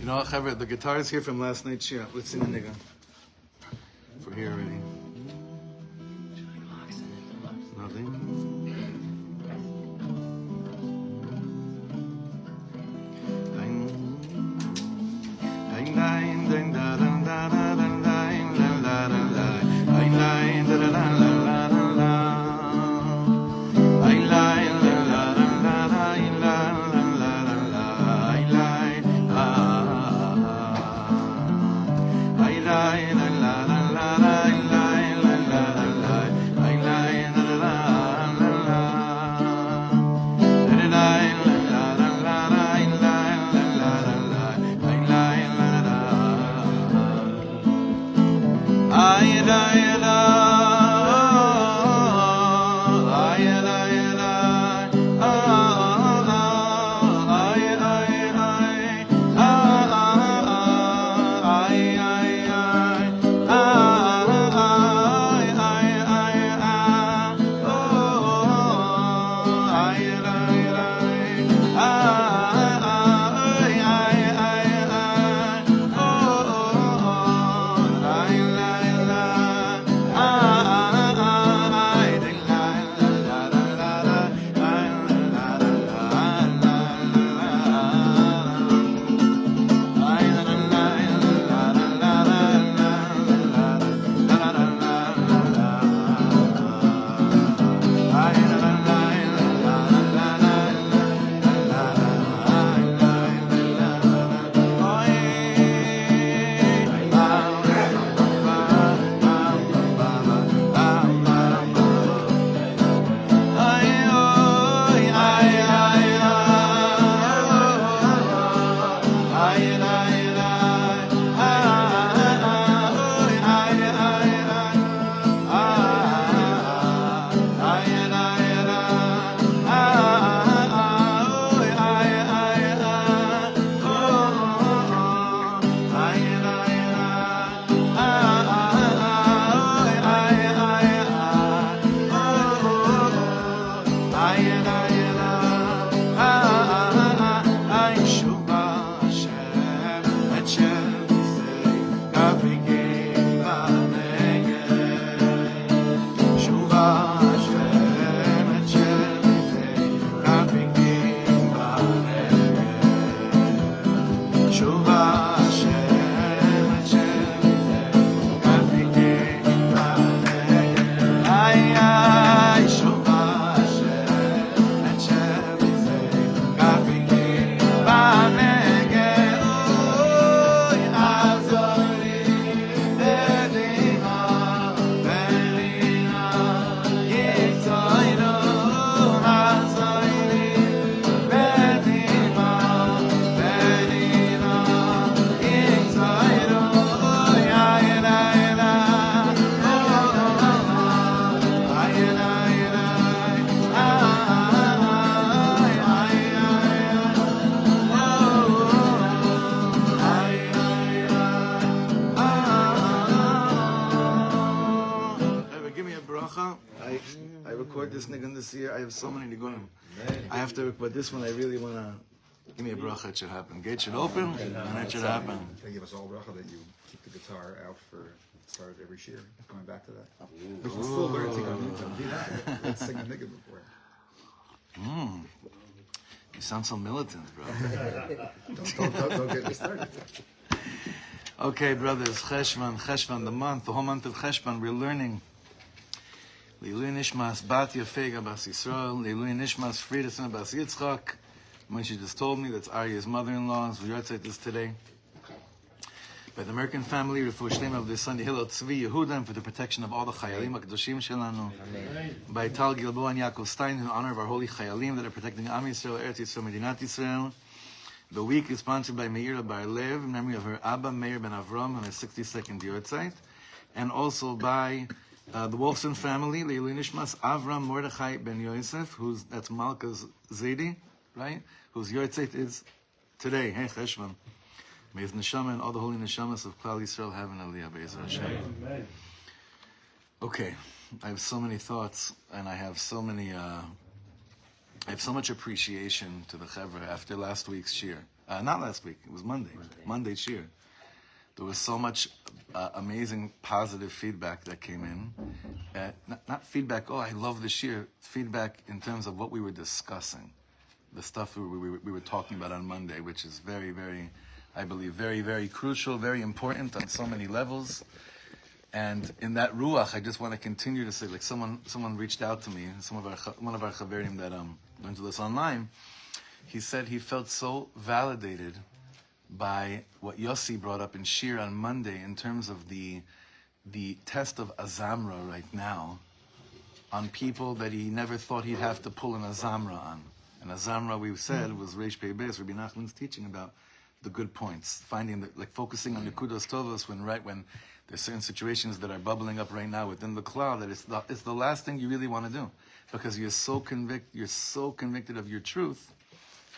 You know what, Chavre, the guitar is here from last night's shir. Let's sing a nigga. We're here already. Nothing. I have so many to go in. I have to, but this one I really want to give me a bracha. It should happen. Gate should open, and it should happen. They give us all bracha that you keep the guitar out for the start of every year. Going back to that. We can still learn Tikun. Let's sing a nigga before. You sound so militant, bro. Don't get me started. Okay, brothers, Cheshvan, the month, the whole month of Cheshvan, we're learning. Leilui Nishmas Bat Yafega Bas Yisrael, Leilui Nishmas Friedesman Bas Yitzchak. Moshe just told me that's Arya's mother-in-law. We yahrzeit this today. By the American family, Refuah Shlema of the son Hillel Tzvi Yehuda, for the protection of all the Chayalim HaKadoshim Shelanu. By Tal Gilboa and Yaakov Stein, in honor of our holy Chayalim that are protecting Am Yisrael, Eretz Yisrael, Medinat Yisrael. The week is sponsored by Meira Bar Lev, in memory of her Abba Meir Ben Avram on her 62nd yahrzeit, and also by the Wolfson family, Leilui Nishmas Avram Mordechai Ben Yosef, that's Malka's Zedi, right? Whose yahrzeit is today. Hey, Cheshvan. May his neshama and all the holy neshamas of Klal Yisrael have an aliyah be'ezer Hashem. Okay, I have so many thoughts, and I have so many. I have so much appreciation to the Chevra after last week's shir. Not last week. It was Monday. Monday shir. There was so much amazing positive feedback that came in. Not feedback, oh, I love the shir. Feedback in terms of what we were discussing. The stuff we were talking about on Monday, which is very, very, I believe, very, very crucial, very important on so many levels. And in that ruach, I just want to continue to say, like someone reached out to me, one of our chaverim that learned to this online. He said he felt so validated by what Yossi brought up in Shir on Monday in terms of the test of Azamra right now on people that he never thought he'd have to pull an Azamra on. And Azamra, we said, was Reish Pei Beis, Rabbi Nachman's teaching about the good points, finding that, like focusing on Nekudos Tovos when there's certain situations that are bubbling up right now within the cloud, that it's the last thing you really want to do, because you're so convicted of your truth,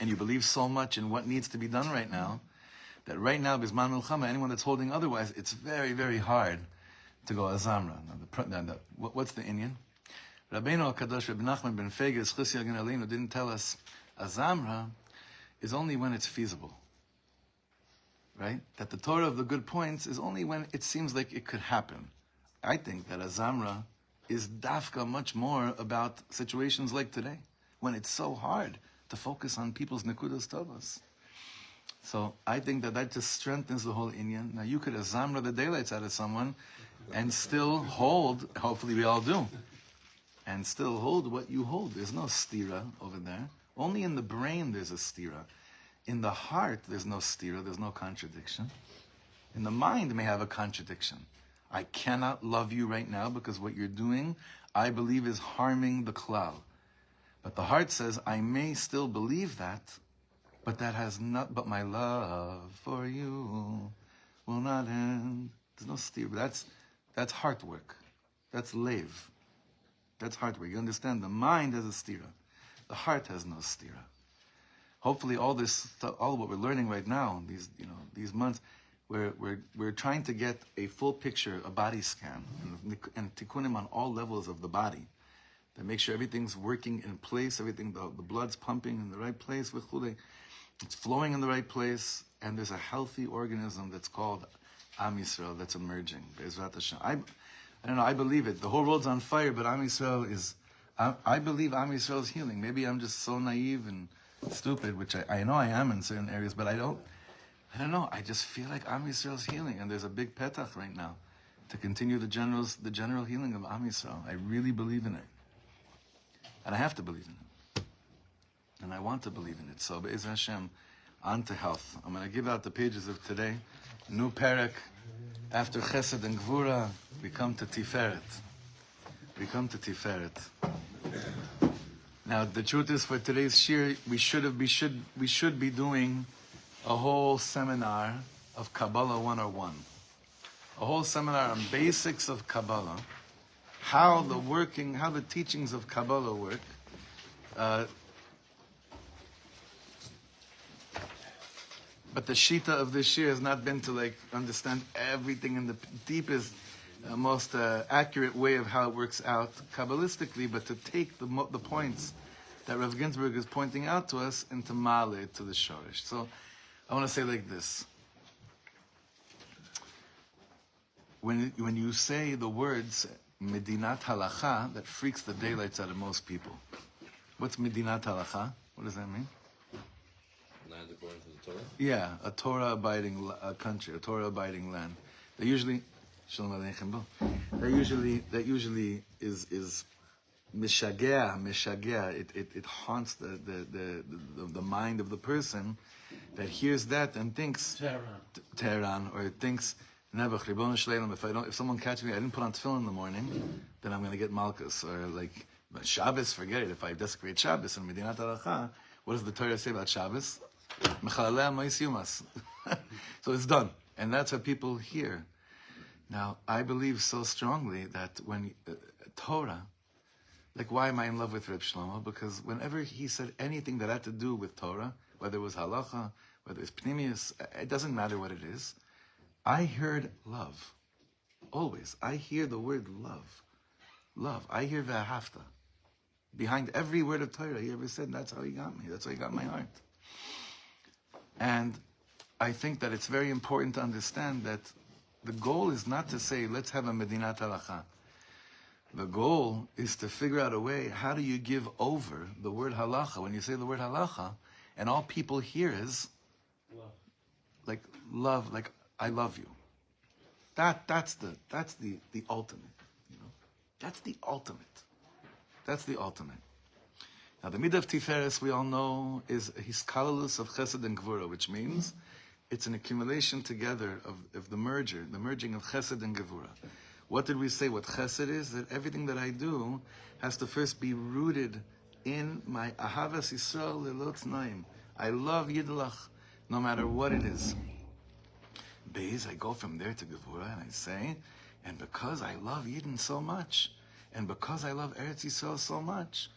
and you believe so much in what needs to be done right now, that right now, Bisman Milchama, anyone that's holding otherwise, it's very, very hard to go Azamra. Now, what's the inyan? Rabbeinu HaKadosh, Rabbi Nachman ben Feges, Chisi Agen Aleinu, didn't tell us Azamra is only when it's feasible. Right? That the Torah of the good points is only when it seems like it could happen. I think that Azamra is dafka much more about situations like today, when it's so hard to focus on people's nekudas tovas. So I think that just strengthens the whole inyan. Now you could Azamra the daylights out of someone and still hold, hopefully we all do, and still hold what you hold. There's no stira over there. Only in the brain there's a stira. In the heart, there's no stira, there's no contradiction. In the mind may have a contradiction. I cannot love you right now because what you're doing, I believe, is harming the klal. But the heart says, I may still believe that, but that has not, but my love for you will not end. There's no stira. That's heart work. That's leiv. That's heart work. You understand? The mind has a stira. The heart has no stira. Hopefully, all what we're learning right now, these months, we're trying to get a full picture, a body scan, and tikunim on all levels of the body, to make sure everything's working in place, everything, the blood's pumping in the right place, it's flowing in the right place, and there's a healthy organism that's called Am Yisrael that's emerging. Be'ezrat Hashem. I don't know. I believe it. The whole world's on fire, but Am Yisrael is. I believe Am Yisrael is healing. Maybe I'm just so naive and stupid, which I know I am in certain areas, but I don't know. I just feel like Am Yisrael's healing, and there's a big petach right now to continue the general healing of Am Yisrael. I really believe in it, and I have to believe in it, and I want to believe in it. So, Be'ez Hashem, on to health. I'm going to give out the pages of today. New parak. After Chesed and Gvura, we come to Tiferet. Now, the truth is, for today's shir, we should be doing a whole seminar of Kabbalah 101. A whole seminar on basics of Kabbalah, how the teachings of Kabbalah work. But the shita of this shir has not been to understand everything in the deepest, most accurate way of how it works out Cabalistically, but to take the points that Rav Ginsburg is pointing out to us and to male it to the shorish. So I want to say like this. When you say the words Medinat Halacha, that freaks the daylights out of most people. What's Medinat Halacha? What does that mean? Land according to the Torah? Yeah, a Torah-abiding country, a Torah-abiding land. They usually, Shalom Aleichem Bo. That usually is mishagea. It haunts the mind of the person that hears that and thinks Tehran, or it thinks Nebuch Ribbono Shleim. If someone catches me, I didn't put on tefillin in the morning, then I'm going to get malchus. Or Shabbos, forget it. If I desecrate Shabbos in Medinat Halacha, what does the Torah say about Shabbos? So it's done. And that's what people hear. Now, I believe so strongly that when Torah, why am I in love with Reb Shlomo? Because whenever he said anything that had to do with Torah, whether it was halacha, whether it's pnimius, it doesn't matter what it is, I heard love. Always. I hear the word love. Love. I hear v'ahavta. Behind every word of Torah he ever said, that's how he got me. That's how he got my heart. And I think that it's very important to understand that the goal is not to say, let's have a Medina halacha. The goal is to figure out a way, how do you give over the word halacha? When you say the word halacha, and all people hear is, like, love, like, I love you. That's the ultimate, you know? That's the ultimate. That's the ultimate. Now, the midda of Tiferet, we all know, is a hiskalelus of chesed and gevura, which means it's an accumulation together of the merging of chesed and gevura. What did we say? What chesed is? That everything that I do has to first be rooted in my Ahavat Yisrael lelo tnaim. I love Yidlach, no matter what it is. Beis, I go from there to gevura, and I say, and because I love Yidden so much, and because I love Eretz Yisrael so much,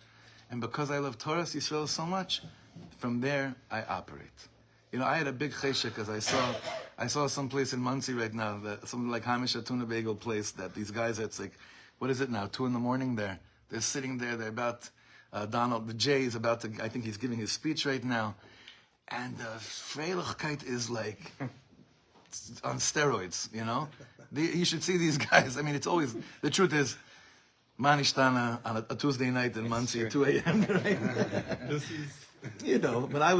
and because I love Torah-based Yisrael so much, from there I operate. You know, I had a big cheshek because I saw some place in Muncie right now, that something like Hamish Tuna Bagel place, that these guys, it's like, what is it now, 2 a.m. They're sitting there, they're about, Donald, the Jay is about to, I think he's giving his speech right now, and Freilichkeit is like, on steroids, you know? You should see these guys. I mean, it's always, the truth is, Manishtana on a Tuesday night in Muncie at 2 a.m., right? You know, but when I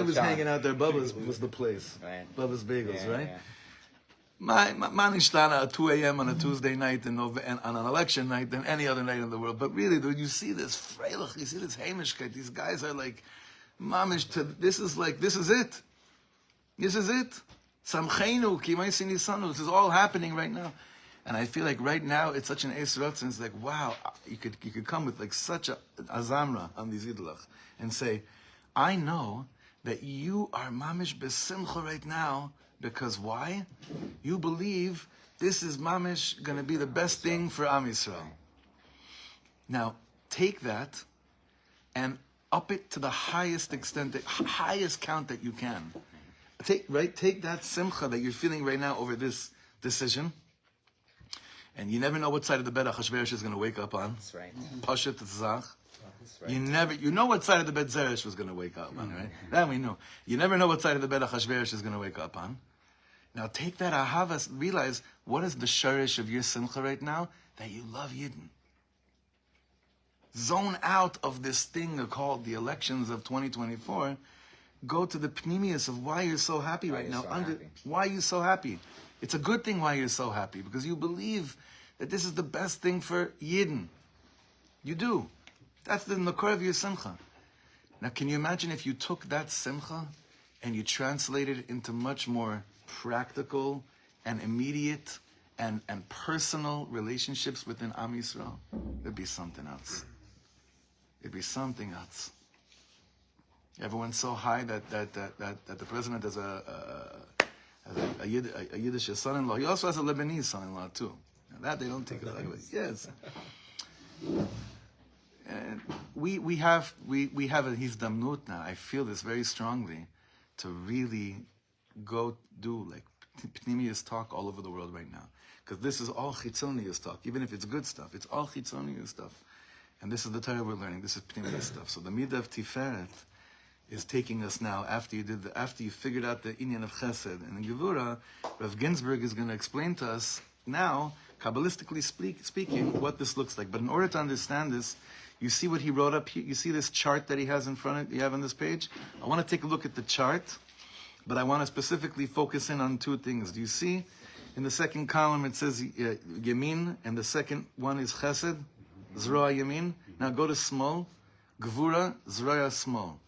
was hanging out there, Bubba's was the place. Right. Bubba's Bagels, Yeah, right? yeah. Manishtana at 2 a.m. on a Tuesday night and on an election night than any other night in the world. But really, dude, you see this freilich, you see this Hamishkeit. These guys are like, mamish, this is it. This is it. Samcheinu, kimaisi nisanu. This is all happening right now. And I feel like right now it's such an Eis Ratzon. It's like, wow, you could come with like such a azamra on these Yidlach and say, I know that you are mamish besimcha right now because why? You believe this is mamish going to be the best thing for Am Yisrael. Now, take that and up it to the highest extent, the highest count that you can. Take that simcha that you're feeling right now over this decision. And you never know what side of the bed Achashverosh is going to wake up on. That's right. Pashat Tzach. That's right. You know what side of the bed Zeresh was going to wake up on, right? That we know. You never know what side of the bed Achashverosh is going to wake up on. Now take that ahavas, realize what is the sharish of your simcha right now? That you love Yidden. Zone out of this thing called the elections of 2024. Go to the pnimius of why you're so happy right now. Why are you so happy? It's a good thing why you're so happy, because you believe that this is the best thing for Yidden. You do. That's the makor of your simcha. Now, can you imagine if you took that simcha and you translated it into much more practical and immediate and personal relationships within Am Yisrael? It'd be something else. It'd be something else. Everyone's so high that the president has a Yiddish son-in-law. He also has a Lebanese son-in-law too. And that they don't take it away. Yes. And we have a hizdamnut now. I feel this very strongly to really go do like pnimius talk all over the world right now, because this is all chitzonius talk. Even if it's good stuff, it's all chitzonius stuff. And this is the Torah we're learning. This is pnimius stuff. So the midda of Tiferet is taking us now, after you figured out the inyan of chesed and the gevura, Rav Ginsburg is going to explain to us now, Cabalistically speaking, what this looks like. But in order to understand this, you see what he wrote up here? You see this chart that he has in front of you have on this page? I want to take a look at the chart, but I want to specifically focus in on 2 things. Do you see? In the second column it says Yamin, and the second one is Chesed, Zroa Yamin. Now go to small, Gevura, Zroa small.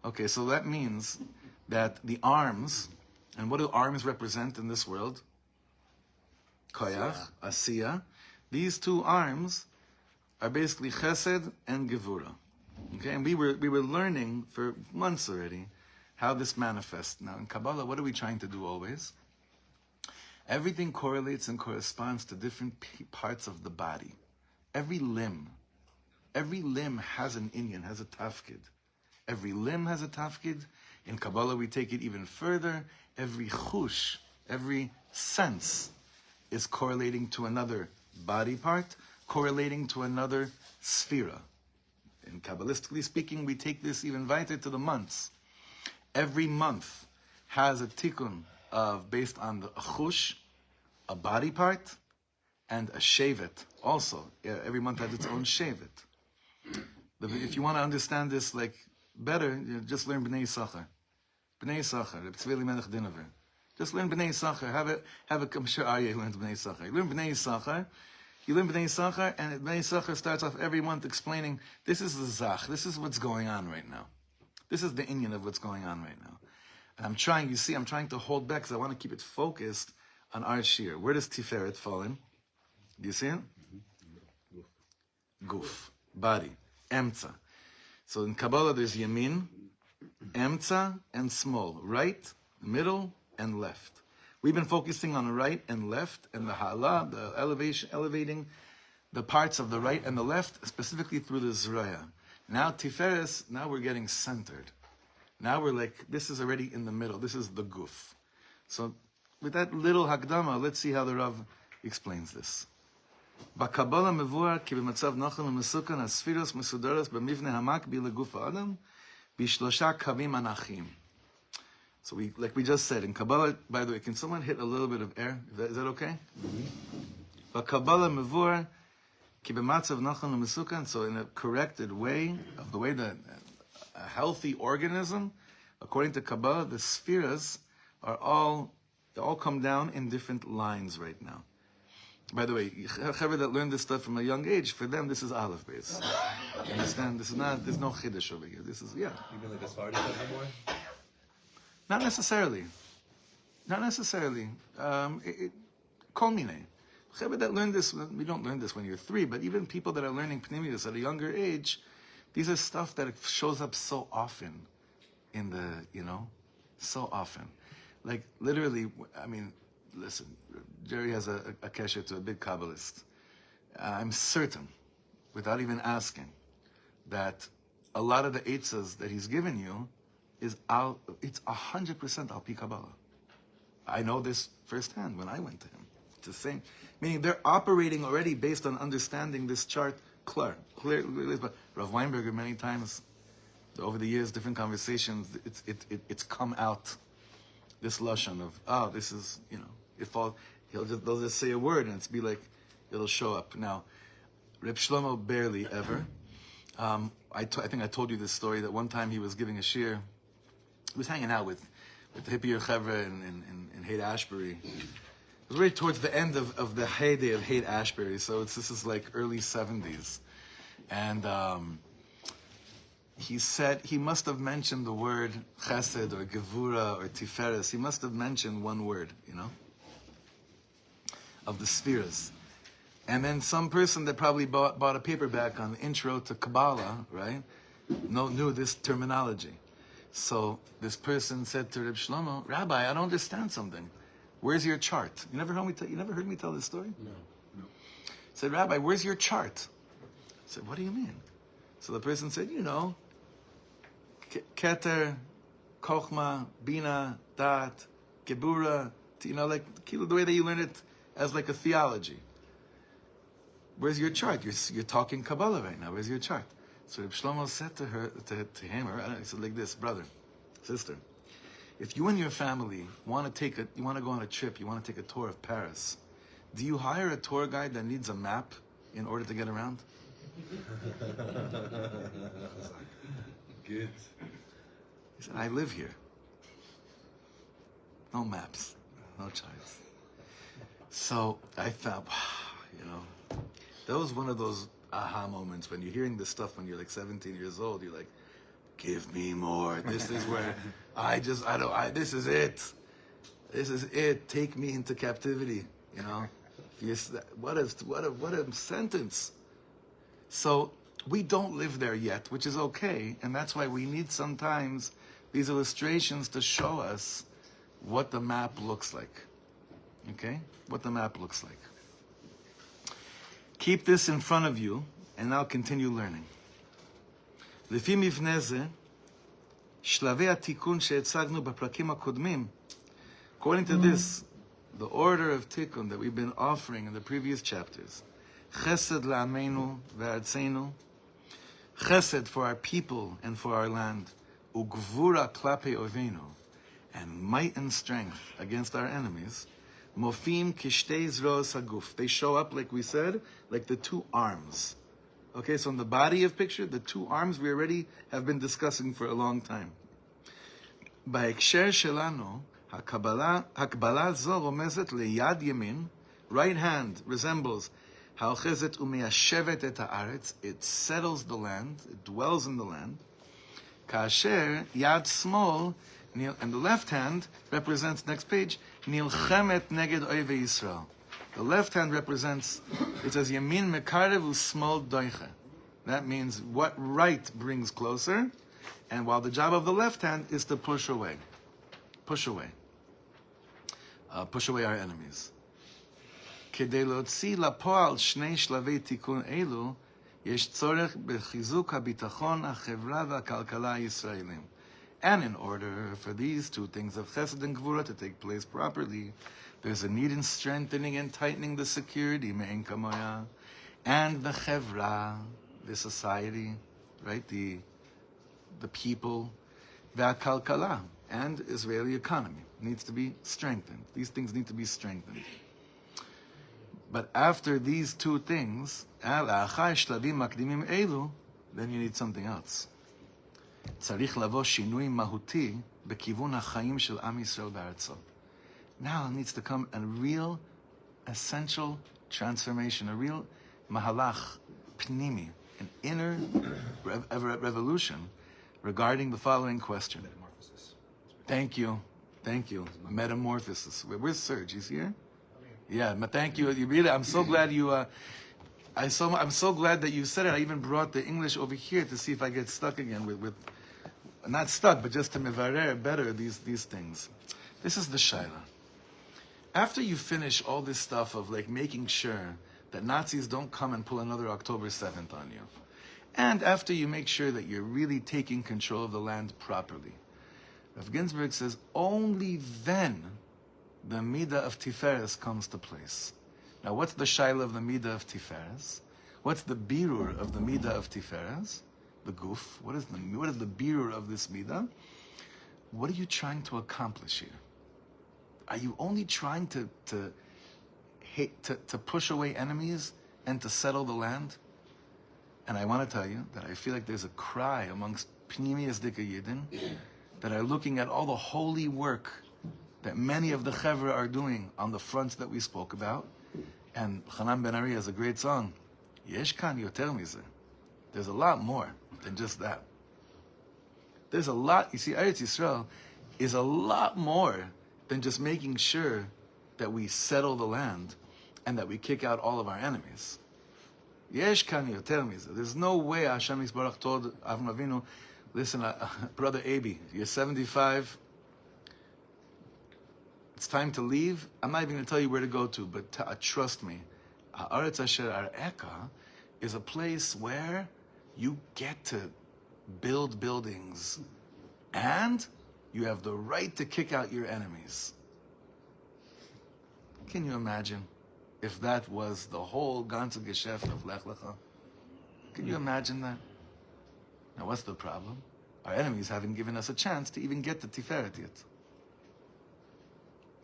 Okay, so that means that the arms, and what do arms represent in this world? Koyach, Asiya. These 2 arms are basically Chesed and Gevura. Okay, and we were learning for months already how this manifests. Now in Kabbalah, what are we trying to do always? Everything correlates and corresponds to different parts of the body. Every limb has an inyan, has a tafkid. Every limb has a tafkid. In Kabbalah, we take it even further. Every chush, every sense is correlating to another body part, correlating to another sphera. And Kabbalistically speaking, we take this even weiter to the months. Every month has a tikun based on the chush, a body part, and a shevet. Also, every month has its own shevet. If you want to understand this like better, just learn Bnei Yisachar. Bnei Yisachar, Reb Tzvi Elimelech Dinover. Just learn Bnei Yisachar. I'm sure Aryeh learns Bnei Yisachar. You learn Bnei Yisachar. You learn Bnei Yisachar, and Bnei Yisachar starts off every month explaining, this is the Zach, this is what's going on right now. This is the inyan of what's going on right now. And I'm trying to hold back because I want to keep it focused on our shir. Where does Tiferet fall in? Do you see it? Guf, body, emtza. So in Kabbalah there's yamin, emtza, and small. Right, middle, and left. We've been focusing on the right and left, and the hala, the elevating the parts of the right and the left, specifically through the zraya. Now Tiferes, now we're getting centered. Now we're like, this is already in the middle. This is the guf. So with that little hakdama, let's see how the Rav explains this. B'Kabbalah mevuar ki b'matzav nachal u'mesukan asfiros mesudaras b'mivne hamakbi leguf ha'adam b'shlosha kavim anachim. So we just said, in Kabbalah, by the way, can someone hit a little bit of air? Is that okay? B'Kabbalah mevuar ki b'matzav nachal u'mesukan. So in a corrected way, of the way that a healthy organism, according to Kabbalah, the spheres they all come down in different lines right now. By the way, chaver that learned this stuff from a young age, for them this is Aleph base. You understand? This is not. There's no chiddush over here. This is You mean like a Sephardi type of boy? Not necessarily. Not necessarily. Kol minei. Chaver that learned this. We don't learn this when you're 3, but even people that are learning Pnimius at a younger age, these are stuff that shows up so often in the, so often. Like literally, I mean, listen, Jerry has a kesher to a big Kabbalist. I'm certain, without even asking, that a lot of the eitzas that he's given you it's 100% al pi Kabbalah. I know this firsthand when I went to him. It's the same. Meaning they're operating already based on understanding this chart clearly. But Rav Weinberger many times, over the years, different conversations, it's come out, this lashon of, this is, it falls, they'll just say a word and it'll show up. Now, Reb Shlomo barely ever. I think I told you this story that one time he was giving a shir. He was hanging out with the hippier chevra in Haight-Ashbury. It was right towards the end of the heyday of Haight-Ashbury, so this is like early 70s. And he said he must have mentioned the word chesed or gevura or tiferes. He must have mentioned one word, of the spheres. And then some person that probably bought a paperback on the intro to Kabbalah, right, knew this terminology. So this person said to Reb Shlomo, Rabbi, I don't understand something. Where's your chart? You never heard me tell this story? No. He said, Rabbi, where's your chart? I said, what do you mean? So the person said, Keter, Kochma, Bina, Dat, Gebura, the way that you learn it as like a theology. Where's your chart? You're talking Kabbalah right now. Where's your chart? So Reb Shlomo said to him, he said like this, brother, sister, if you and your family want to go on a trip, you want to take a tour of Paris, do you hire a tour guide that needs a map in order to get around? Good. He said, I live here. No maps, no charts. So I thought, that was one of those aha moments when you're hearing this stuff when you're like 17 years old. You're like, give me more. This is where this is it. This is it. Take me into captivity. Yes, what a sentence. So we don't live there yet, which is okay, and that's why we need sometimes these illustrations to show us what the map looks like. Okay? What the map looks like. Keep this in front of you, and I'll continue learning. לפי מבנה זה, שלבי התיקון שהצגנו בפרקים הקודמים, according to this, the order of Tikun that we've been offering in the previous chapters, Chesed la'amenu ve'artzenu, Chesed for our people and for our land, ugvura klape ovenu, and might and strength against our enemies, mofim kishtei zros haguf. They show up, like we said, like the two arms. Okay, so in the body of picture, the two arms we already have been discussing for a long time. Ba'eksher shelanu, hakbala zo romezet leyad yamin, right hand resembles ha'ochezet u'meyashevet et ha'aretz, it settles the land, it dwells in the land. Kasher yad small, and the left hand represents, next page, nilchemet neged oive Yisrael. The left hand represents, it says yamin mekarev u'smol doiche. That means what right brings closer, and while the job of the left hand is to push away our enemies. כדי להוציא לפועל שני שלבי תיקון אלו, יש צורך בחיזוק הביטחון, החברה והכלכלה הישראלים. And in order for these two things of chesed and gvura to take place properly, there's a need in strengthening and tightening the security, me'en kamoya, and the chevra, the society, right, the people, v'akalkala, and Israeli economy needs to be strengthened. These things need to be strengthened. But after these two things, then you need something else. צריך לבוא שינוי מהותי בכיוון החיים של עם ישראל בארצו. Now it needs to come a real, essential transformation, a real mahalach, pnimi, an inner revolution regarding the following question. Metamorphosis. Thank you. Metamorphosis. Where's Serge? He's here? Yeah, thank you. You really, I'm so glad you, I'm so glad that you said it. I even brought the English over here to see if I get stuck again with not stuck, but just to mevarer better these things. This is the shaila. After you finish all this stuff of like making sure that Nazis don't come and pull another October 7th on you, and after you make sure that you're really taking control of the land properly, Rav Ginsburg says only then the midda of Tiferet comes to place. Now, what's the shaila of the midda of Tiferet? What's the birur of the midda of Tiferet? The guf. What is the birur of this midda? What are you trying to accomplish here? Are you only trying to push away enemies and to settle the land? And I want to tell you that I feel like there's a cry amongst Pnimiyas Dika Yidden that are looking at all the holy work that many of the Chevra are doing on the fronts that we spoke about. And Chanan Ben Ari has a great song, Yesh kan yoter mize. There's a lot more than just that. There's a lot, you see, Eretz Yisrael is a lot more than just making sure that we settle the land and that we kick out all of our enemies. Yesh kan yoter mize. There's no way Hashem Yisbarach told Avram Avinu, listen, Brother Abi, you're 75, it's time to leave. I'm not even going to tell you where to go to, but trust me, Ha'aretz Asher Ar'eka is a place where you get to build buildings and you have the right to kick out your enemies. Can you imagine if that was the whole ganze Geschäft of Lech Lecha? Can you imagine that? Now what's the problem? Our enemies haven't given us a chance to even get to Tiferet yet.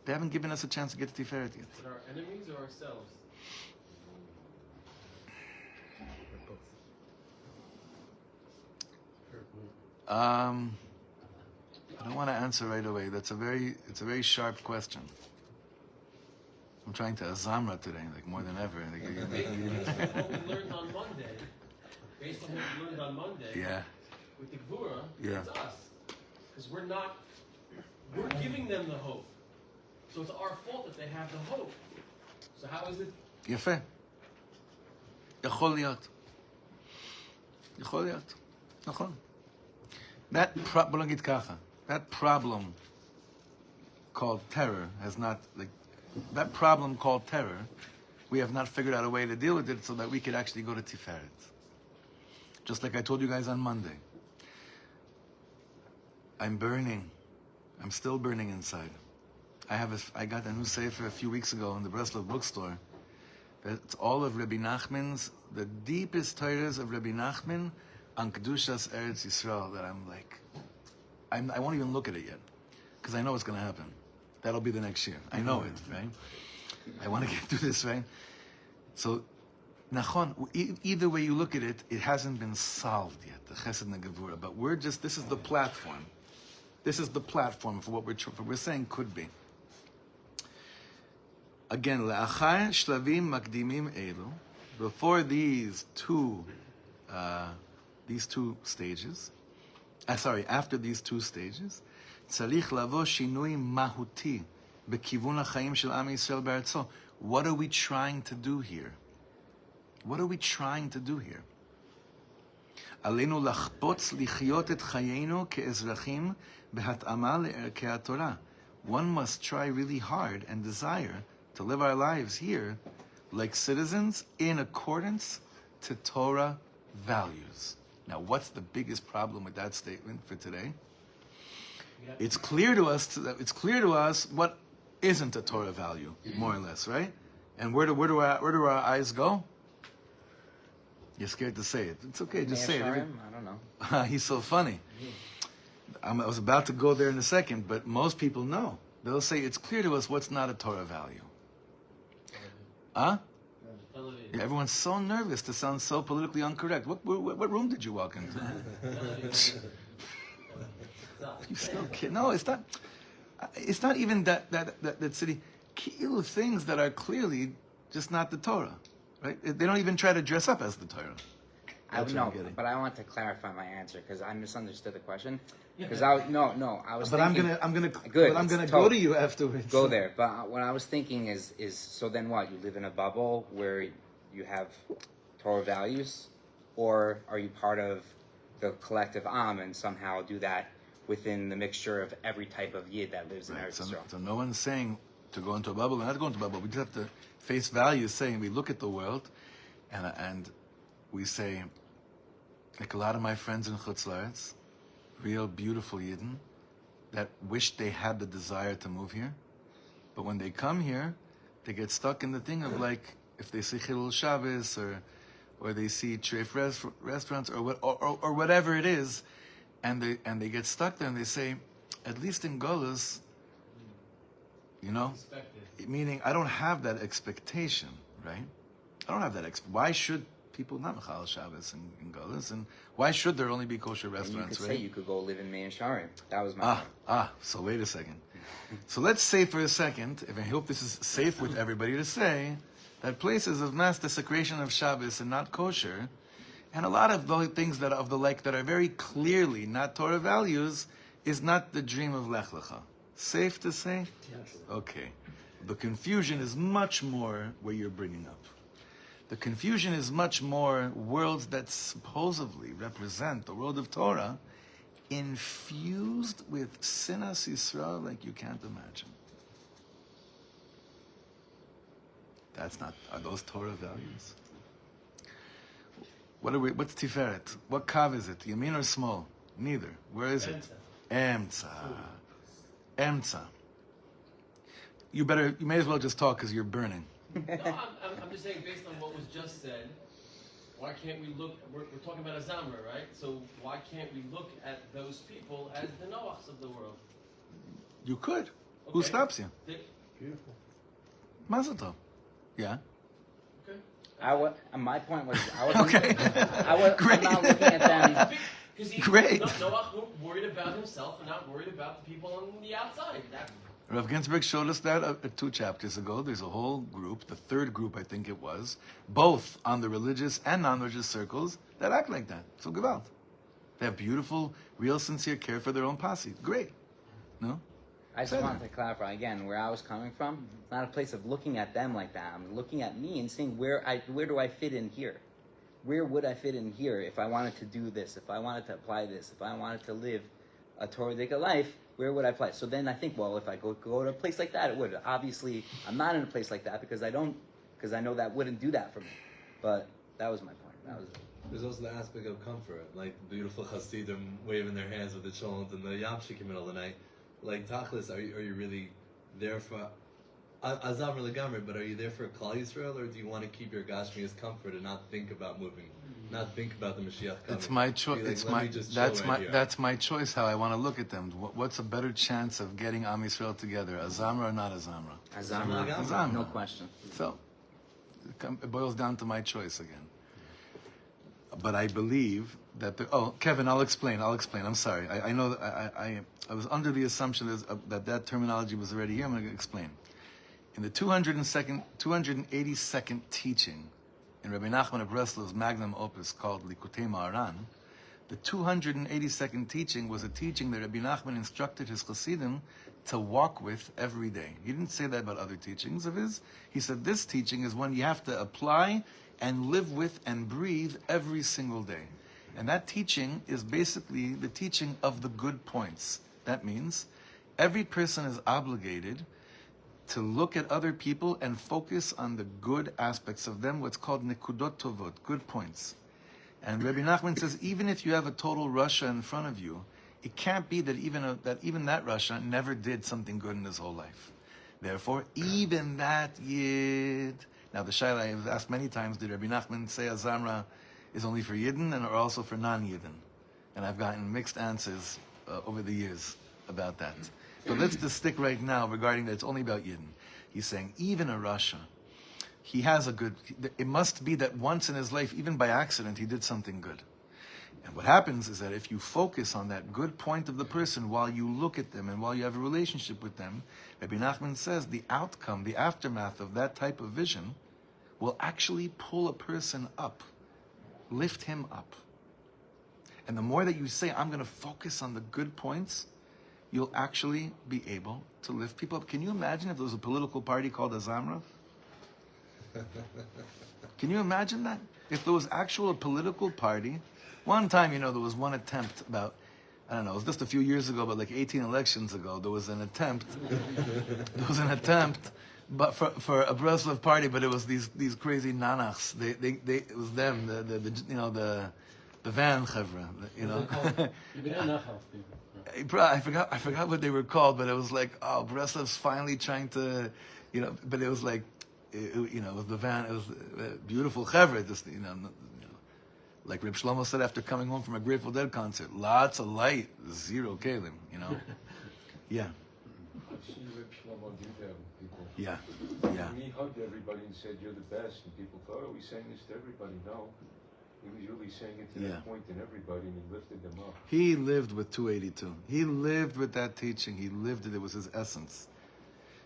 They haven't given us a chance to get to Tiferet yet. But our enemies or ourselves? I don't want to answer right away. It's a very sharp question. I'm trying to azamra today, like more than ever. What we learned on Monday, based on what we learned on Monday, Yeah. with the Gvura, Yeah. it's us. Because we're giving them the hope. So it's our fault that they have the hope. So how is it? יפה. יכול להיות. נכון. בוא נגיד ככה. That problem called terror has not, we have not figured out a way to deal with it so that we could actually go to Tiferet. Just like I told you guys on Monday. I'm still burning inside. I got a new sefer a few weeks ago in the Breslov bookstore. It's all of Rebbe Nachman's, the deepest Torahs of Rebbe Nachman on Kedushas Eretz Yisrael, that I'm like, I won't even look at it yet, because I know what's going to happen. That'll be the next year. I know it, right? I want to get through this, right? So, nachon, either way you look at it, it hasn't been solved yet, the chesed and the gevura. But this is the platform. This is the platform for what we're saying could be. Again, le'achar shlavim makdimim elu, before these two stages, after these two stages, tzarich lavo shinui mahuti bekivun ha'chaim shel Am Yisrael be'artzo. What are we trying to do here? What are we trying to do here? Aleinu lachpotz lichyot et chayenu ke'ezrachim behat'ama le'erkei haTorah. One must try really hard and desire to live our lives here like citizens in accordance to Torah values. Now, what's the biggest problem with that statement for today? It's clear to us what isn't a Torah value, more or less, right? And where do our eyes go? You're scared to say it. It's okay, just say it. I don't know. He's so funny. I was about to go there in a second, but most people know. They'll say it's clear to us what's not a Torah value. Huh? Yeah, everyone's so nervous to sound so politically incorrect. What room did you walk into? You still kid? No, it's not. It's not even that city. Kilu things that are clearly just not the Torah, right? They don't even try to dress up as the Torah. But I want to clarify my answer because I misunderstood the question. Because I was. But thinking, I'm gonna go to you afterwards. Go there. But what I was thinking is so then what? You live in a bubble where you have Torah values, or are you part of the collective Am and somehow do that within the mixture of every type of Yid that lives in Eretz Yisrael? So no one's saying to go into a bubble and not go into a bubble. We just have to face values, saying we look at the world and we say, like a lot of my friends in Chutz La'aretz, real beautiful Yidden that wish they had the desire to move here, but when they come here, they get stuck in the thing of like, if they see Chilul Shabbos or they see treif restaurants or whatever it is, and they get stuck there and they say, at least in Golus, meaning I don't have that expectation, right? I don't have that. Why should people not Mechal Shabbos in Golus, and why should there only be kosher restaurants? And you could say you could go live in Meir Sharim. That was my point. So wait a second. So let's say for a second, and I hope this is safe with everybody to say, that places of mass desecration of Shabbos and not kosher, and a lot of the things that are very clearly not Torah values, is not the dream of Lech Lecha. Safe to say? Yes. Okay. The confusion is much more where you're bringing up. The confusion is much more worlds that supposedly represent the world of Torah infused with Sinas Yisrael like you can't imagine. Are those Torah values? What's Tiferet? What kav is it? Yamin or small? Neither. Where is it? Emtza. You may as well just talk because you're burning. No, I'm just saying, based on what was just said, why can't we look? We're talking about a Zamra, right? So why can't we look at those people as the Noachs of the world? You could. Okay. Who stops you? Beautiful. Mazel tov. Yeah. Okay. My point was, Okay. I'm not looking at them. Great. Noach worried about himself and not worried about the people on the outside. Rav Ginsburg showed us that 2 chapters ago. There's a whole group, the third group I think it was, both on the religious and non-religious circles, that act like that. So gewalt. They have beautiful, real, sincere care for their own posse. Great. No? I just wanted to clarify again where I was coming from. It's not a place of looking at them like that. I'm looking at me and saying where do I fit in here? Where would I fit in here if I wanted to do this, if I wanted to apply this, if I wanted to live a Torah-based life? Where would I apply? So then I think, well, if I go to a place like that, it would. Obviously, I'm not in a place like that because I know that wouldn't do that for me. But that was my point. There's also the aspect of comfort, like the beautiful Hasidim waving their hands with the cholent and the yamshik in the middle of the night. Like, Tachlis, are you really there for Azam Legamri, but are you there for Klal Yisrael, or do you want to keep your Gashmi's comfort and not think about moving, not think about the Mashiach coming? It's my choice. Be like, It's "Let my me just that's chill my right here." that's my choice. How I want to look at them. What's a better chance of getting Am Yisrael together, a Zamra or not a Zamra? Azamra. Azamra. No question. So it boils down to my choice again. But I believe that Kevin, I'll explain. I'm sorry. I know that I was under the assumption that terminology was already here. I'm going to explain. In the 282nd teaching in Rabbi Nachman of Breslov's magnum opus called Likutei Maharan, the 282nd teaching was a teaching that Rabbi Nachman instructed his Chassidim to walk with every day. He didn't say that about other teachings of his. He said this teaching is one you have to apply and live with and breathe every single day. And that teaching is basically the teaching of the good points. That means every person is obligated to look at other people and focus on the good aspects of them, what's called nekudot tovot, good points. And Rabbi Nachman says, even if you have a total Russia in front of you, it can't be that even that Russia never did something good in his whole life. Therefore, even that Yid. Now, the Shaila I have asked many times, did Rabbi Nachman say Azamra is only for Yidden and or also for non-Yidden? And I've gotten mixed answers over the years about that. But let's just stick right now regarding that it's only about Yidden. He's saying, even a Russia, he has a good, it must be that once in his life, even by accident, he did something good. And what happens is that if you focus on that good point of the person while you look at them and while you have a relationship with them, Rabbi Nachman says the outcome, the aftermath of that type of vision will actually pull a person up, lift him up. And the more that you say, I'm going to focus on the good points, you'll actually be able to lift people up. Can you imagine if there was a political party called Azamra? Can you imagine that? If there was actual political party, one time, there was one attempt about, I don't know, it was just a few years ago, but like 18 elections ago, there was an attempt, but for a Breslov party, but it was these crazy nanachs. It was them, the van chevra, I forgot what they were called, but it was like, Breslov's finally trying to, but it was like, it was the van, it was a beautiful chevra, just, like Rav Shlomo said after coming home from a Grateful Dead concert, lots of light, zero kalim, Yeah. I've seen Rav Shlomo do that with people. Yeah. And he hugged everybody and said, "You're the best." And people thought, "Oh, he's saying this to everybody." No. He was really saying it to that point in everybody, and he lifted them up. He lived with 282. He lived with that teaching. He lived it. It was his essence.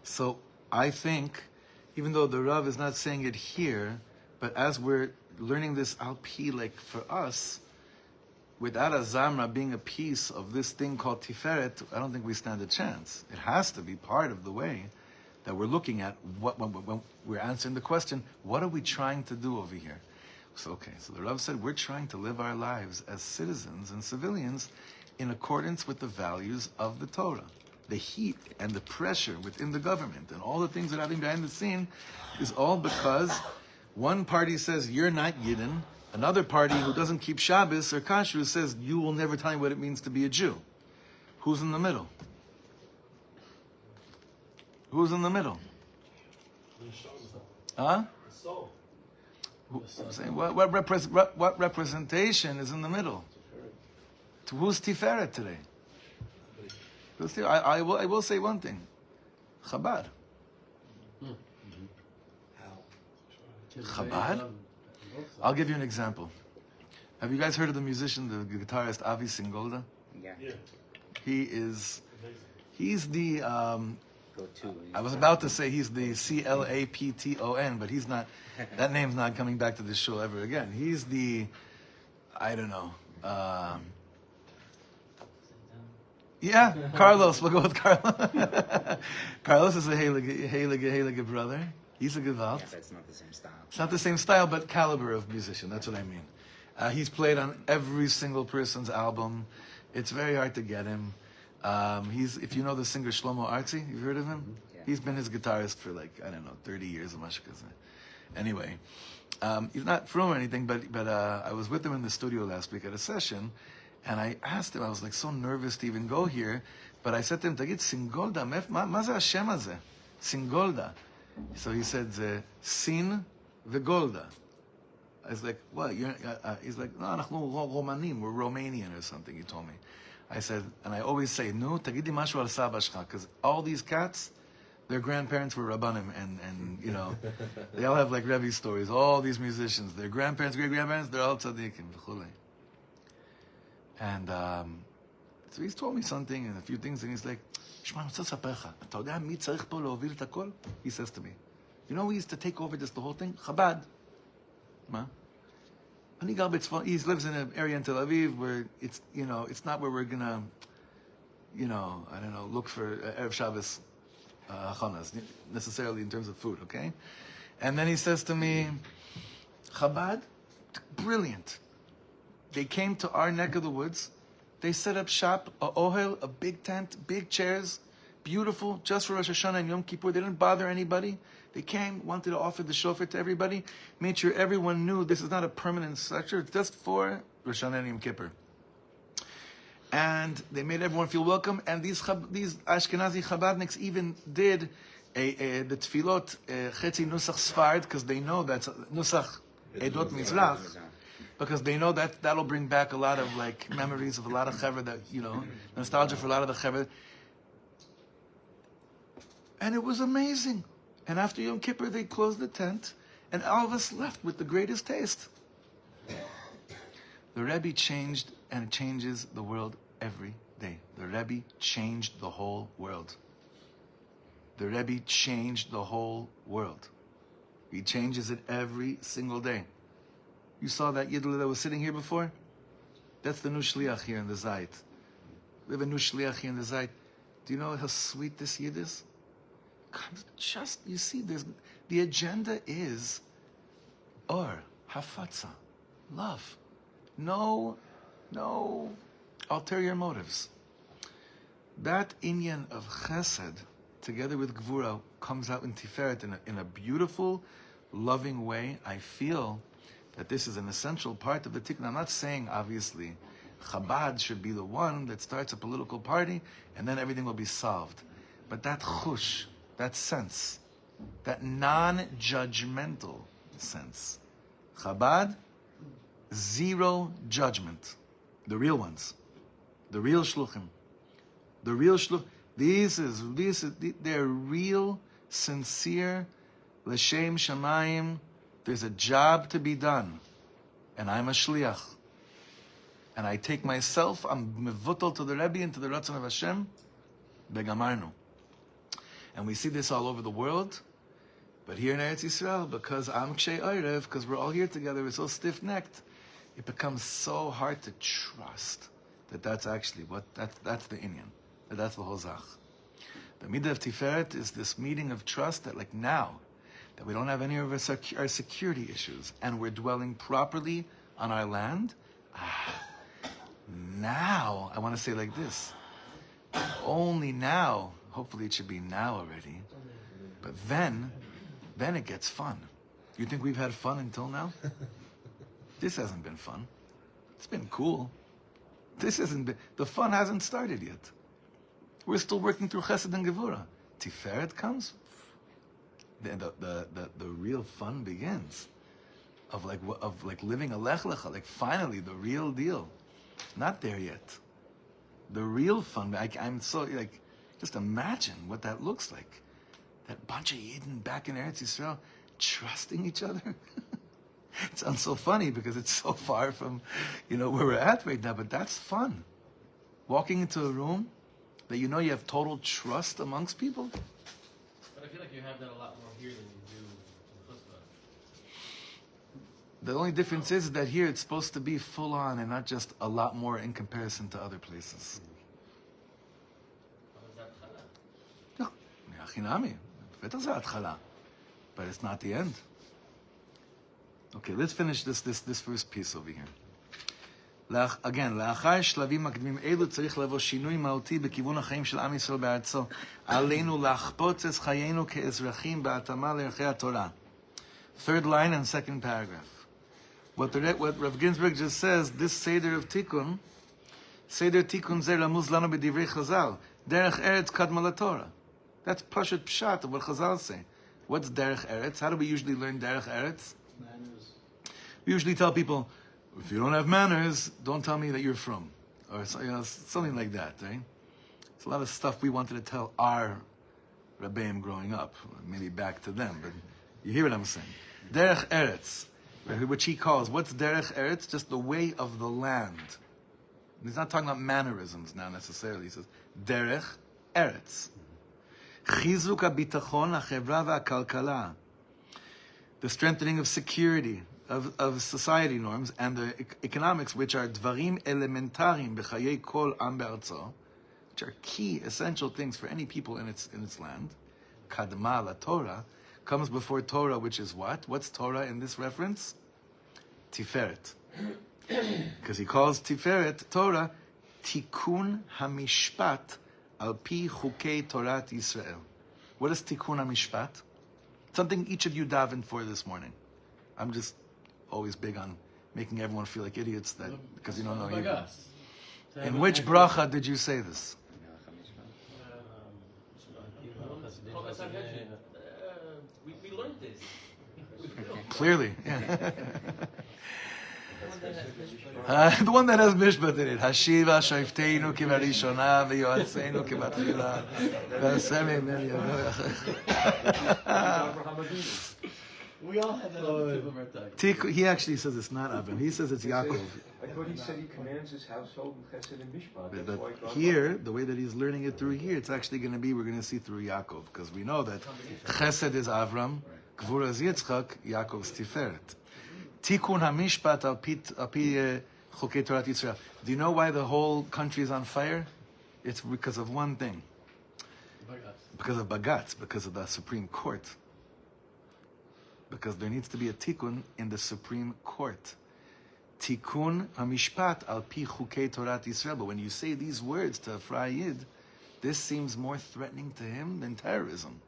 So I think, even though the Rav is not saying it here, but as we're learning this al-pi, like for us, without a Zamra being a piece of this thing called Tiferet, I don't think we stand a chance. It has to be part of the way that we're looking at when we're answering the question, what are we trying to do over here? So the Rav said, we're trying to live our lives as citizens and civilians in accordance with the values of the Torah. The heat and the pressure within the government and all the things that are happening behind the scene is all because one party says, you're not Yidden. Another party who doesn't keep Shabbos or Kashrut says, you will never tell me what it means to be a Jew. Who's in the middle? Who's in the middle? Huh? I'm saying, what representation is in the middle? Who's Tiferet today? I will say one thing. Chabad. Chabad? I'll give you an example. Have you guys heard of the musician, the guitarist Avi Singolda? Yeah. He's the, Go-to. I was about to say he's the Clapton, but he's not, that name's not coming back to this show ever again. He's the, I don't know, yeah, Carlos, we'll go with Carlos. Carlos is a heilige brother. He's a gewalt. Yeah, but it's not the same style. It's not the same style, but caliber of musician. That's what I mean. He's played on every single person's album. It's very hard to get him. If you know the singer Shlomo Artzi, you've heard of him? Yeah. He's been his guitarist for 30 years. Anyway, he's not from or anything, but I was with him in the studio last week at a session, and I asked him, I was so nervous to even go here, but I said to him, Tagit, Singolda, ma ze Hashem hazeh? Singolda. So he said, Sin v'golda. I was like, what? He's like, no, אנחנו Romanim, we're Romanian or something, he told me. I said, and I always say, no, tagidi mashu al saba shcha, because all these cats, their grandparents were Rabbanim, and you know, they all have like Rebbe stories, all these musicians, their grandparents, great-grandparents, they're all tzaddikim, v'chulei. And so he's told me something, and a few things, and he's like, Shema, אני רוצה לספר לך, אתה יודע מי צריך פה להוביל את הכל? He says to me, you know who used to take over this, the whole thing? Chabad. מה? אני גר בצפון, he lives in an area in Tel Aviv where it's, you know, it's not where we're gonna, you know, I don't know, look for Erev Shabbos hachanas, necessarily in terms of food, okay? And then he says to me, Chabad, brilliant. They came to our neck of the woods. They set up shop, a ohel, a big tent, big chairs, beautiful, just for Rosh Hashanah and Yom Kippur. They didn't bother anybody. They came, wanted to offer the shofar to everybody, made sure everyone knew this is not a permanent structure, it's just for Rosh Hashanah and Yom Kippur. And they made everyone feel welcome, and these Ashkenazi Chabadniks even did the tefillot, Chetzi Nusach Sfard, because they know that's Nusach Edot Mizrach, because they know that that'll bring back a lot of like memories of a lot of Chaver that, you know, nostalgia for a lot of the Chaver. And it was amazing. And after Yom Kippur, they closed the tent, and all of us left with the greatest taste. The Rebbe changed and changes the world every day. The Rebbe changed the whole world. The Rebbe changed the whole world. He changes it every single day. You saw that Yidl that was sitting here before? That's the new Shliach here in the Zayt. We have a new Shliach here in the Zayt. Do you know how sweet this Yid is? Just, you see, the agenda is or, hafatza, love. No ulterior motives. That inyan of chesed, together with gvura, comes out in Tiferet in a beautiful, loving way. I feel that this is an essential part of the Tikun. I'm not saying, obviously, Chabad should be the one that starts a political party and then everything will be solved. But that chush, that sense, that non-judgmental sense. Chabad, zero judgment. The real ones. The real shluchim. The real shluchim. They're real, sincere, l'shem shamayim. There's a job to be done. And I'm a shliach. And I take myself, I'm mevutal to the Rebbe and to the Ratzon of Hashem, begamarnu. And we see this all over the world. But here in Eretz Yisrael, because I'm Kshei Oirev, because we're all here together, we're so stiff-necked, it becomes so hard to trust that that's actually that's the inyan. That's the whole zach. The midda of Tiferet is this meeting of trust that like now, that we don't have any of our security issues, and we're dwelling properly on our land. Now, I want to say like this. Only now, hopefully it should be now already, but then it gets fun. You think we've had fun until now? This hasn't been fun. It's been cool. The fun hasn't started yet. We're still working through Chesed and Gevura. Tiferet comes, the real fun begins. Of living a lech lecha, like finally the real deal. Not there yet. The real fun. I'm so like, just imagine what that looks like. That bunch of Yidden back in Eretz Yisrael trusting each other. It sounds so funny because it's so far from, where we're at right now, but that's fun. Walking into a room that you have total trust amongst people. But I feel like you have that a lot more here than you do in Chutzpah. The only difference is that here it's supposed to be full on and not just a lot more in comparison to other places. No, Achinami. But it's not the end. Okay, let's finish this first piece over here. Again, לאחר שלבים מקדימים אלו צריך לבוא שינוי מהותי בכיוון החיים של עם ישראל בארצו. עלינו לחפוץ את חיינו כאזרחים בהתאמה לערכי התורה. Third line and second paragraph. What Rav Ginsburg just says, this Seder of Tikun, Seder Tikun זה רמוז לנו בדברי חז"ל, דרך ארץ קדמה לתורה. That's Pashat Pshat of what Chazal say. What's derech eretz? How do we usually learn derech eretz? We usually tell people, if you don't have manners, don't tell me that you're from, or something like that, right? It's a lot of stuff we wanted to tell our Rebbeim growing up, maybe back to them, but you hear what I'm saying. Derech eretz, which he calls, what's derech eretz? Just the way of the land. He's not talking about mannerisms now necessarily. He says, derech eretz. Chizuk habitachon hachevra v'hakalkala. The strengthening of security, of society norms, and the economics, which are dvarim elementarim b'chayei kol am be'artzo, which are key, essential things for any people in its land. Kadma la Torah, comes before Torah, which is what? What's Torah in this reference? Tiferet. Because he calls Tiferet, Torah, Tikun hamishpat al pi chukei Torat Yisrael. What is Tikun hamishpat? Something each of you davened for this morning. I'm just always big on making everyone feel like idiots that because you don't know Hebrew. In which bracha did you say this? We learned this. Clearly, yeah. The one that has mishpat in it. Hashiva shayfteinu kivarishona v'yoatzeinu kivatchila v'asemi We all had that on the tip of our tongue. He actually says it's not Avram. He says it's Yaakov. I thought he said he commands his household with chesed and mishpat. That's why But God here, the way that he's learning it through here, it's actually going to be, we're going to see through Yaakov, because we know that chesed is Avram, gvura is Yitzchak, Yaakov's Tiferet. Tikun hamishpat al pi chukei Torat Yisrael. Do you know why the whole country is on fire? It's because of one thing. Because of Bagatz, because of the Supreme Court. Because there needs to be a tikkun in the Supreme Court. Tikun hamishpat al pi chukei Torat Yisrael. But when you say these words to a Frei Yid, this seems more threatening to him than terrorism.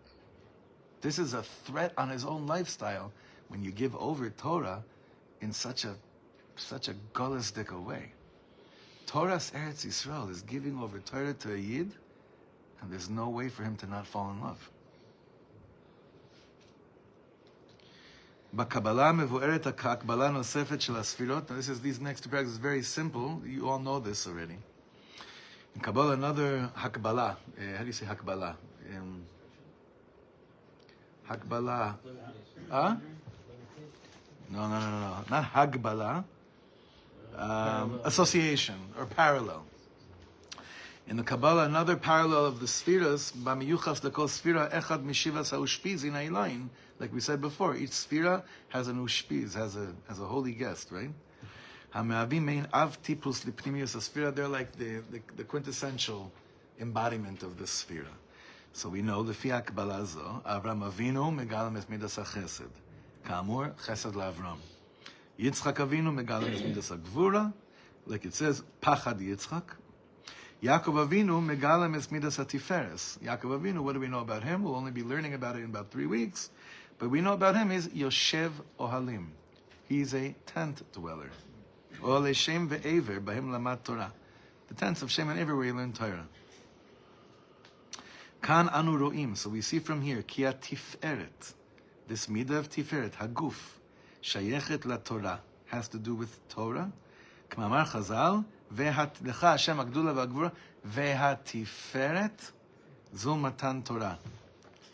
This is a threat on his own lifestyle when you give over Torah in such a Cabalistic way. Torah's Eretz Yisrael is giving over Torah to a Yid, and there's no way for him to not fall in love. B'Kabbalah mevu'eret ha'Kabbalah nosefet shel ha'sfirot. Now these next two paragraphs is very simple. You all know this already. In Kabbalah, another Hakbalah. How do you say Hakbalah? Hakbalah. Huh? No. Not Hagbalah. Association or parallel. In the Kabbalah, another parallel of the Spheras, B'miyuchas lekol Sphira echad mishivas ha'ushpiz in ha'ilayin. Like we said before, each Sphira has an ushpiz, has a holy guest, right? Ha'me'avim mein av tipus lipnimius ha'sphira. They're like the quintessential embodiment of the Sphira. So we know the Fiat Kabbalah zo, Avram Avinu megalam es midas ha'chesed. Ka'amur, chesed la'Avram. Yitzchak Avinu megalam es midas ha'gvura. Like it says, pachad Yitzchak. Yaakov Avinu megalam es midas ha'tiferes. Yaakov Avinu, what do we know about him? We'll only be learning about it in about 3 weeks. But we know about him is Yoshev Ohalim. He's a tent dweller. Ole Shem ve'ever b'hem lamad Torah. The tents of Shem and Ever where you learn Torah. Kan anu ro'im. So we see from here, ki tiferet. This midda of Tiferet, haguf, shayechet la Torah, has to do with Torah. K'mamar Chazal, lecha Hashem agdula v'agvura, ve'hatiferet, zul matan Torah.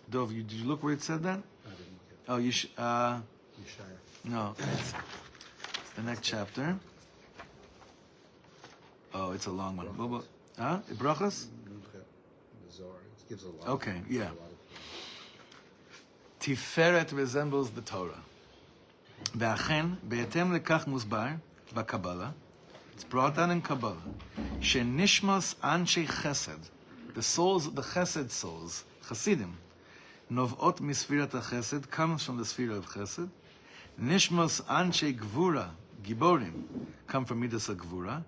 Dov, did you look where it said that? Oh, no, it's the next chapter. Oh, it's a long one. Huh? Brachas? Okay, yeah. Tiferet resembles the Torah. Ve'achen, be'etem lekach musbar, ba'Kabbalah, it's brought down in Kabbalah, she'nishmas anshe chesed, the souls, the chesed souls, chasidim, novot misfirat ha'chesed, comes from the sphere of chesed. Nishmas anshe gvura, giborim, come from midas ha'gvura.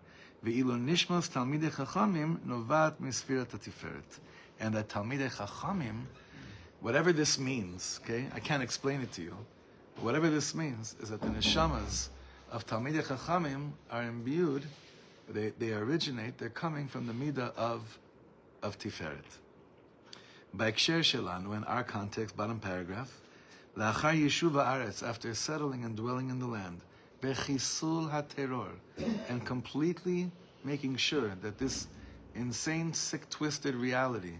Ve'ilu nishmas talmidei chachamim, novat misfirat ha'tiferet. And that talmidei chachamim, whatever this means, okay, I can't explain it to you. But whatever this means is that the neshamas of talmidei chachamim are imbued. They originate. They're coming from the midda of Tiferet. Ba'ekshir shelanu, in our context, bottom paragraph, La'achar yeshuv ha'aretz, after settling and dwelling in the land, bechisul ha'teror, and completely making sure that this insane, sick, twisted reality,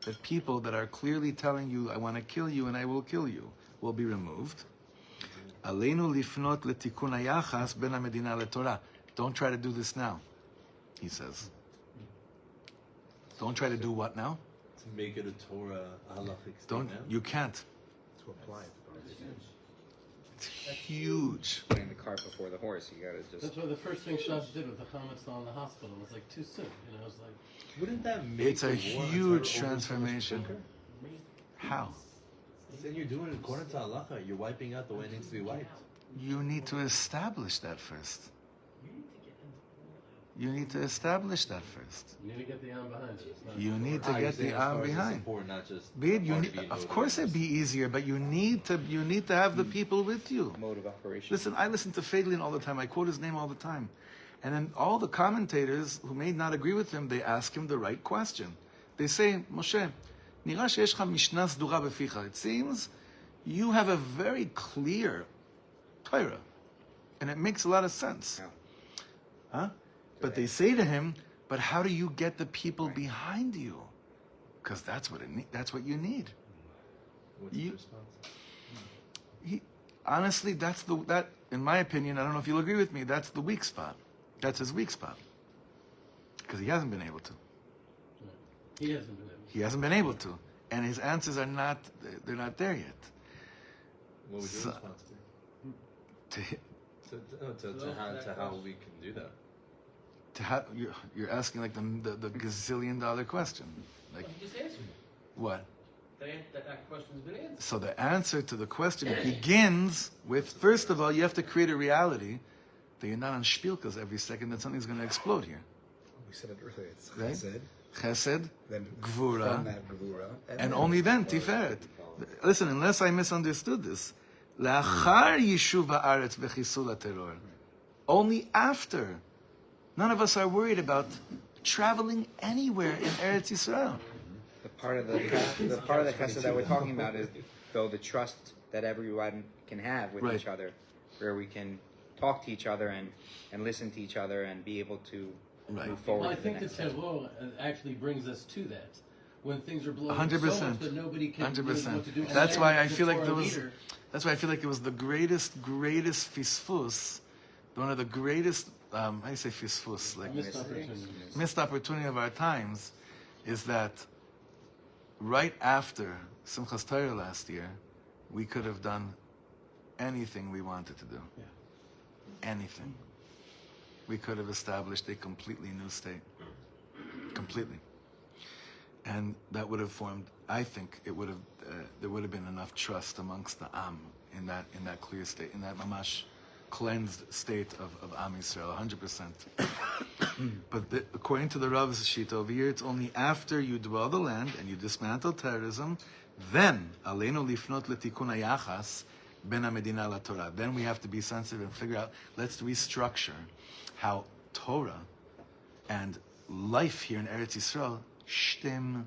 that people that are clearly telling you, I want to kill you and I will kill you, will be removed. Aleinu lifnot letikun hayachas ben medina leTorah. Don't try to do this now, he says. Don't try to do what now? To make it a Torah halachic Don't. statement. You can't. To apply it. It's huge. Putting the cart before the horse. You gotta just. That's why the first thing Shas did with the chametz on the hospital was like too soon. You know, it was like Wouldn't that make It's a the war on huge terror over so much transformation. quicker? How? Then you're doing it according to halacha. You're wiping out the way it needs to be wiped. You need to establish that first. You need to establish that first. you need to get the arm behind it. It's not You need to Ah, you're get saying the as far arm as the behind. support, not just Babe, you part need, being of course it'd be easier, but you need to have the people with you. Mode of operation. Listen, I listen to Feiglin all the time. I quote his name all the time. And then all the commentators who may not agree with him, they ask him the right question. They say, Moshe, נראה שיש לך משנה סדורה בפיך. It seems you have a very clear Torah. And it makes a lot of sense. Yeah. Huh? But they say to him, but how do you get the people behind you? Because that's what you need. What's You- the response? Honestly, that in my opinion, I don't know if you'll agree with me, that's the weak spot. That's his weak spot. Because he hasn't been able to. He hasn't been able. He hasn't been able to. And his answers are not there yet. What would your So- response be? To To how we can do that? you're asking like the gazillion dollar question. Like He just answered it. what? That question's been answered. So the answer to the question begins with, first of all, you have to create a reality that you're not on spielkas every second that something's going to explode here. We said it earlier. It's Right? chesed, Chesed, then Gvura, from that gvura, and only then Tiferet. Listen, unless I misunderstood this, La'achar yishuv ha'aretz v'chisul ha'teror. Only after. None of us are worried about traveling anywhere in Eretz Yisrael. The part of the chesed that we're talking about is though the trust that everyone can have with Right. each other, where we can talk to each other and listen to each other and be able to Right. move forward. Well, I to the think the next step. terror actually brings us to that. When things are blowing 100%. so much that nobody can do 100%. what to do. And That's then why I the feel like Torah there was. leader- That's why I feel like it was the greatest fisfus, one of the greatest. How do you say fisfus? Like missed opportunity. missed opportunity of our times, is that right after Simchas Torah last year, we could have done anything we wanted to do. Yeah. Anything. We could have established a completely new state. Completely. And that would have formed, I think, it would have, there would have been enough trust amongst the Am in that clear state, in that mamash cleansed state of Am Yisrael, 100%. But according to the Rav's sheet over here, it's only after you dwell the land and you dismantle terrorism, then aleinu lifnot letikun hayachas ben medina la Torah. Then we have to be sensitive and figure out, let's restructure how Torah and life here in Eretz Yisrael shtim,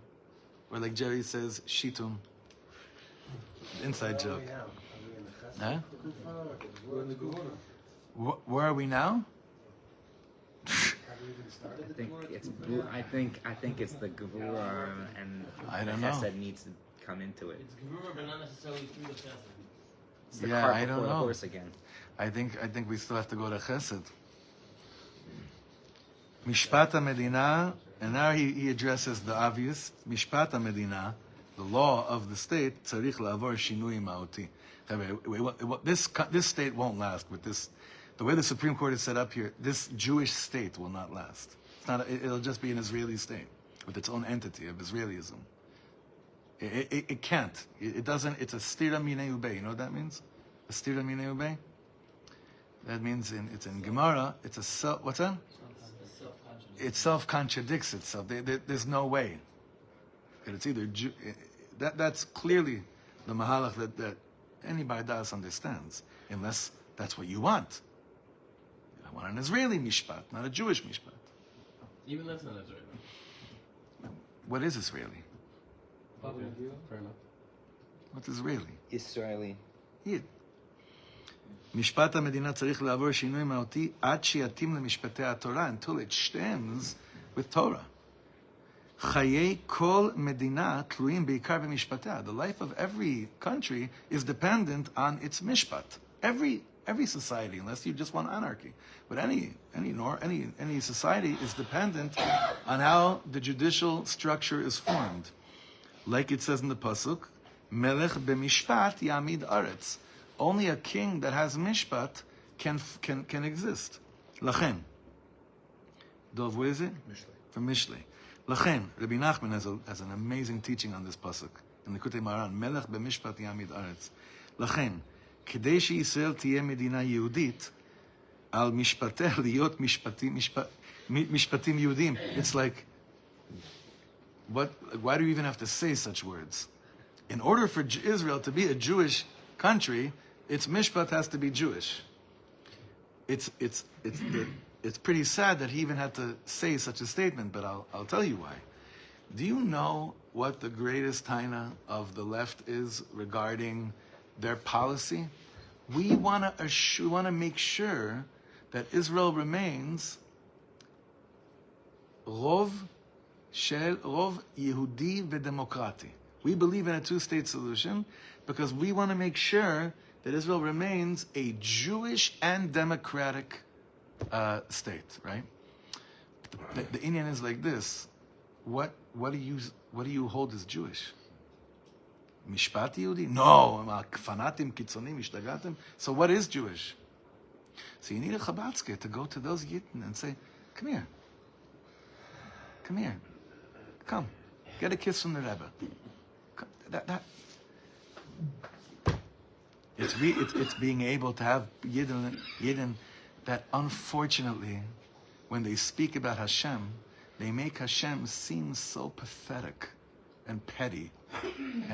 or like Jerry says, shitum. Inside joke. Huh? Where are we now? I think it's the gevura and I the don't know. chesed needs to come into it. It's gevura, but not necessarily through the chesed. It's the Yeah, cart I before don't the know. horse again. I think we still have to go to Chesed. Mishpat Medina, and now he addresses the obvious. Mishpat Medina, the law of the state, tzarich la'avor shinui ma'oti. This state won't last with this. The way the Supreme Court is set up here, this Jewish state will not last. It'll just be an Israeli state with its own entity of Israelism. It can't. It doesn't. It's a stira minei ubei. You know what that means? A stira minei ubei. That means it's in Gemara. It's a self. What's that? It self-contradicts itself. There's no way. And it's either that's clearly the mahalach that anybody does understands, unless that's what you want. I want an Israeli mishpat, not a Jewish mishpat. Even that's not Israeli. What is Israeli? Okay, fair enough. What's Israeli? Israeli. Yid. משפט המדינה צריך לעבור שינוי מהותי עד שיתאים למשפטי התורה, until it stems with Torah. חיי כל מדינה תלויים בעיקר במשפטיה. The life of every country is dependent on its mishpat. Every society, unless you just want anarchy, but any society is dependent on how the judicial structure is formed. Like it says in the pasuk, melech b'mishpat yamid aretz. Only a king that has mishpat can exist. Lachen. Dov, where is it? Mishlei. From Mishlei. Lachen. Rabbi Nachman has an amazing teaching on this pasuk in the Likutei Maran. Melech b'mishpat yamid aretz. Lachen. כדי שישראל תהיה מדינה יהודית, על משפטיה להיות משפטים יהודים. It's like, why do you even have to say such words? In order for Israel to be a Jewish country, its mishpat has to be Jewish. It's pretty sad that he even had to say such a statement, but I'll tell you why. Do you know what the greatest taina of the left is regarding their policy? We want to make sure that Israel remains rov Yehudi v'demokrati. We believe in a two-state solution because we want to make sure that Israel remains a Jewish and democratic state, right? The Indian is like this. What do you hold as Jewish? Mishpat Yehudi? No, fanatim, kitzonim, ishtagatim. So what is Jewish? So you need a Cabalistic to go to those Yidden and say, come here. Come. Get a kiss from the Rebbe. It's being able to have Yidden that unfortunately, when they speak about Hashem, they make Hashem seem so pathetic and petty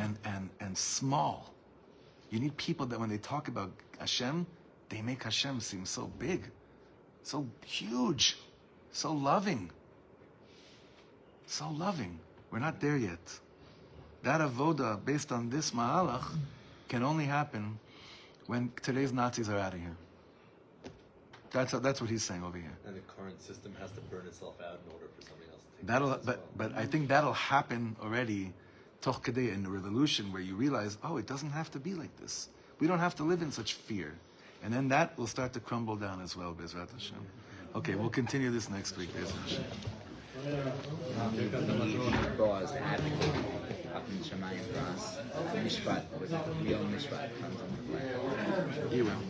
and small. You need people that when they talk about Hashem, they make Hashem seem so big, so huge, so loving. So loving. We're not there yet. That avoda based on this mahalach can only happen when today's Nazis are out of here. That's what he's saying over here. And the current system has to burn itself out in order for something else to take place. But I think that'll happen already toch kedei in the revolution, where you realize, oh, it doesn't have to be like this. We don't have to live in such fear. And then that will start to crumble down as well, Bezrat Hashem. Okay, we'll continue this next week, Bezrat Hashem. Boaz advocating up in Shemayim for us. Mishpat, with real Mishpat comes on the plan. He will.